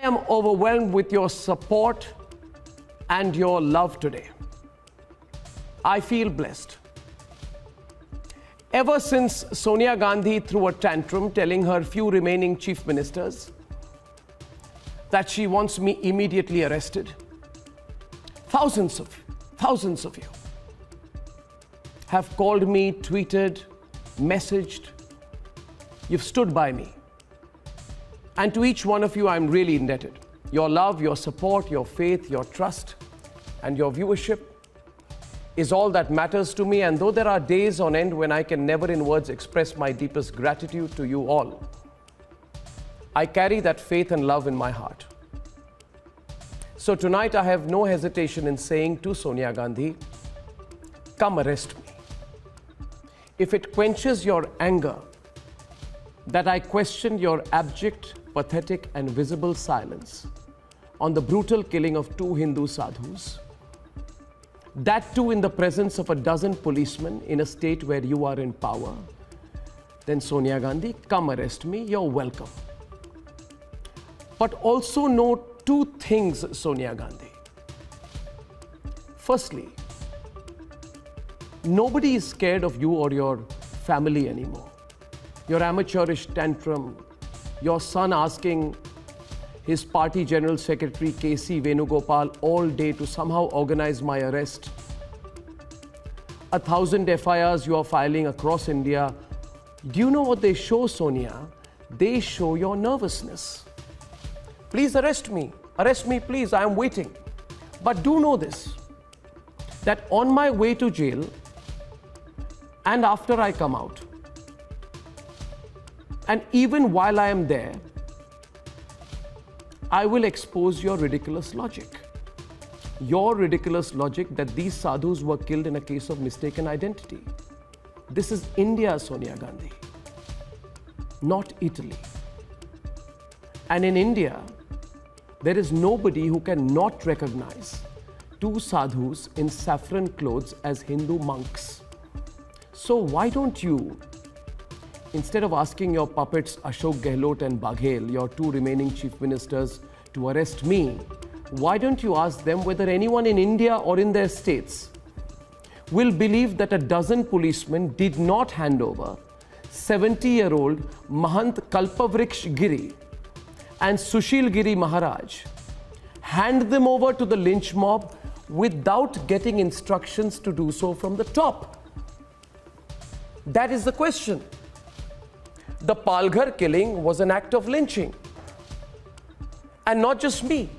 am overwhelmed with your support and your love today. I feel blessed. Ever since Sonia Gandhi threw a tantrum telling her few remaining chief ministers that she wants me immediately arrested, thousands of you have called me, tweeted, messaged. You've stood by me. And to each one of you, I'm really indebted. Your love, your support, your faith, your trust, and your viewership is all that matters to me. And though there are days on end when I can never in words express my deepest gratitude to you all, I carry that faith and love in my heart. So tonight I have no hesitation in saying to Sonia Gandhi, come arrest me. If it quenches your anger that I questioned your abject, pathetic and visible silence on the brutal killing of 2 Hindu sadhus, that too in the presence of a dozen policemen in a state where you are in power, then Sonia Gandhi, come arrest me, you're welcome. But also know 2 things, Sonia Gandhi. Firstly, nobody is scared of you or your family anymore. Your amateurish tantrum, your son asking his party General Secretary K.C. Venugopal all day to somehow organize my arrest. 1,000 FIRs you are filing across India. Do you know what they show, Sonia? They show your nervousness. Please arrest me. Arrest me, please. I am waiting. But do know this, that on my way to jail and after I come out, and even while I am there, I will expose your ridiculous logic. Your ridiculous logic that these sadhus were killed in a case of mistaken identity. This is India, Sonia Gandhi, not Italy. And in India, there is nobody who can not recognize 2 sadhus in saffron clothes as Hindu monks. So why don't you, instead of asking your puppets Ashok Gehlot and Baghel, your 2 remaining chief ministers, to arrest me, why don't you ask them whether anyone in India or in their states will believe that a dozen policemen did not hand over 70-year-old Mahant Kalpavriksha Giri and Sushil Giri Maharaj, hand them over to the lynch mob without getting instructions to do so from the top? That is the question. The Palghar killing was an act of lynching. And not just me.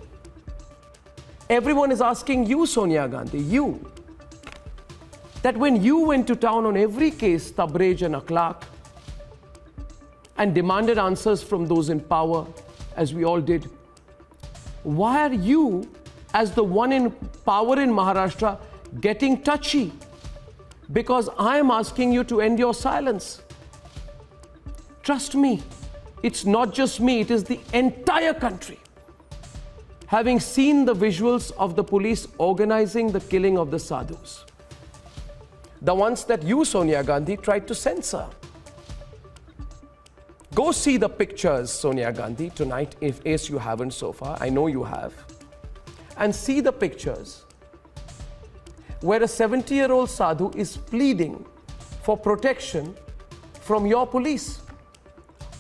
Everyone is asking you, Sonia Gandhi, you, that when you went to town on every case, Tabrez and Akhlaq, and demanded answers from those in power, as we all did, why are you, as the one in power in Maharashtra, getting touchy? Because I am asking you to end your silence. Trust me, it's not just me, it is the entire country. Having seen the visuals of the police organizing the killing of the sadhus, the ones that you, Sonia Gandhi, tried to censor. Go see the pictures, Sonia Gandhi, tonight, if you haven't so far. I know you have. And see the pictures where a 70-year-old sadhu is pleading for protection from your police,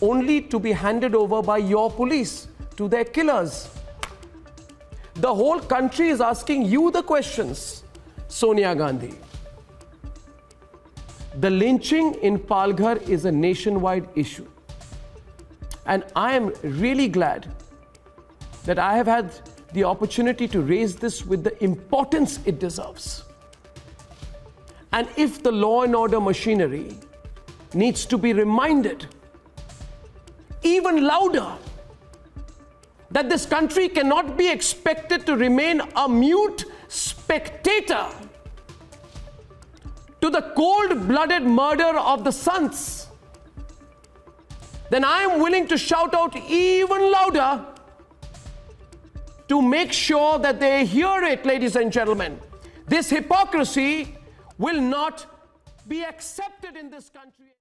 only to be handed over by your police to their killers. The whole country is asking you the questions, Sonia Gandhi. The lynching in Palghar is a nationwide issue. And I am really glad that I have had the opportunity to raise this with the importance it deserves. And if the law and order machinery needs to be reminded even louder that this country cannot be expected to remain a mute spectator to the cold-blooded murder of the sons, then I am willing to shout out even louder to make sure that they hear it, ladies and gentlemen. This hypocrisy will not be accepted in this country.